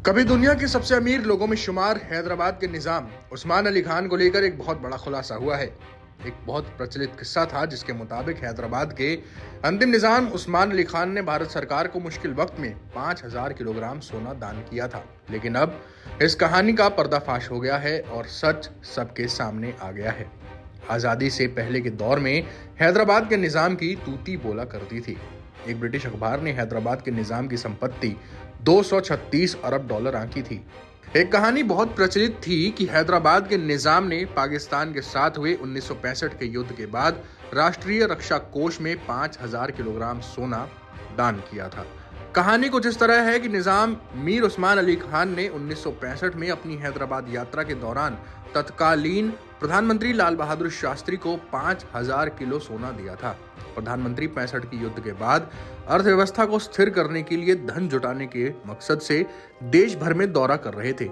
कभी दुनिया के सबसे अमीर लोगों में शुमार हैदराबाद के निजाम उस्मान अली खान को लेकर एक बहुत बड़ा खुलासा हुआ है। एक बहुत प्रचलित किस्सा था जिसके मुताबिक हैदराबाद के अंतिम निजाम उस्मान अली खान ने भारत सरकार को मुश्किल वक्त में 5000 किलोग्राम सोना दान किया था। लेकिन अब इस कहानी का पर्दाफाश हो गया है और सच सबके सामने आ गया है। आजादी से पहले के दौर में हैदराबाद के निजाम की तूती बोला करती थी। एक ब्रिटिश अखबार ने हैदराबाद के निजाम की संपत्ति 236 अरब डॉलर आंकी थी। एक कहानी बहुत प्रचलित थी कि हैदराबाद के निजाम ने पाकिस्तान के साथ हुए 1965 के युद्ध के बाद राष्ट्रीय रक्षा कोष में 5000 किलोग्राम सोना दान किया था। कहानी कुछ इस तरह है कि निजाम मीर उस्मान अली खान ने 1965 में अपनी हैदराबाद यात्रा के दौरान तत्कालीन प्रधानमंत्री लाल बहादुर शास्त्री को 5000 किलो सोना दिया था। प्रधानमंत्री 65 के युद्ध के बाद अर्थव्यवस्था को स्थिर करने के लिए धन जुटाने के मकसद से देश भर में दौरा कर रहे थे।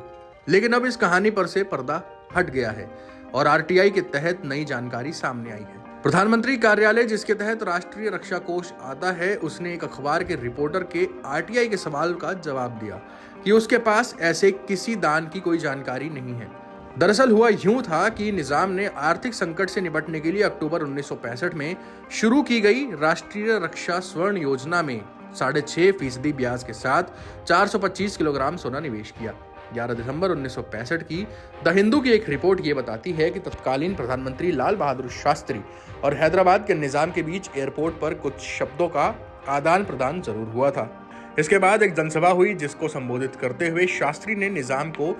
लेकिन अब इस कहानी पर से पर्दा हट गया है और आरटीआई के तहत नई जानकारी सामने आई है। प्रधानमंत्री कार्यालय, जिसके तहत राष्ट्रीय रक्षा कोष आता है, उसने एक अखबार के रिपोर्टर के आरटीआई के सवाल का जवाब दिया कि उसके पास ऐसे किसी दान की कोई जानकारी नहीं है। दरअसल हुआ यूं था कि निजाम ने आर्थिक संकट से निपटने के लिए अक्टूबर 1965 में शुरू की गई राष्ट्रीय रक्षा स्वर्ण योजना में 6.5% ब्याज के साथ 425 किलोग्राम सोना निवेश किया। 11 दिसंबर 1965 की द हिंदू की एक रिपोर्ट ये बताती है कि तत्कालीन प्रधानमंत्री लाल बहादुर शास्त्री और हैदराबाद के निजाम के बीच एयरपोर्ट पर कुछ शब्दों का आदान प्रदान जरूर हुआ था। इसके बाद एक जनसभा हुई जिसको संबोधित करते हुए शास्त्री ने निजाम को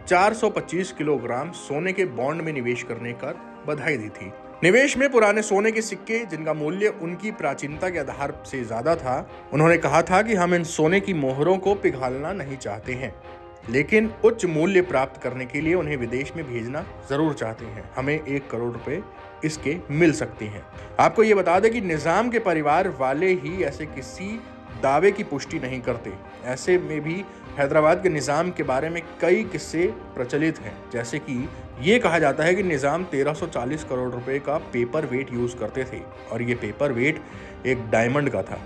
425 किलोग्राम सोने के बॉन्ड में निवेश करने का बधाई दी थी। निवेश में पुराने सोने के सिक्के, जिनका मूल्य उनकी प्राचीनता के आधार से ज्यादा था। उन्होंने कहा था कि हम इन सोने की मोहरों को पिघालना नहीं चाहते हैं, लेकिन उच्च मूल्य प्राप्त करने के लिए उन्हें विदेश में भेजना जरूर चाहते हैं। हमें 1 करोड़ रुपए इसके मिल सकते हैं। आपको ये बता दें कि निजाम के परिवार वाले ही ऐसे किसी दावे की पुष्टि नहीं करते। ऐसे में भी हैदराबाद के निजाम के बारे में कई किस्से प्रचलित हैं, जैसे कि ये कहा जाता है कि निजाम 1340 करोड़ रुपए का पेपर वेट यूज करते थे और ये पेपर वेट एक डायमंड का था।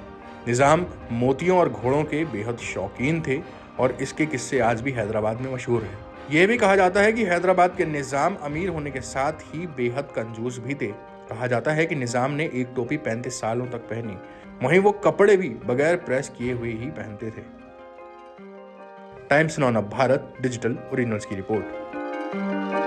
निजाम मोतियों और घोड़ों के बेहद शौकीन थे और इसके किस्से आज भी हैदराबाद में मशहूर हैं। यह भी कहा जाता है कि हैदराबाद के निजाम अमीर होने के साथ ही बेहद कंजूस भी थे। कहा जाता है कि निजाम ने एक टोपी 35 सालों तक पहनी, वहीं वो कपड़े भी बगैर प्रेस किए हुए ही पहनते थे। Times now Bharat digital originals की रिपोर्ट।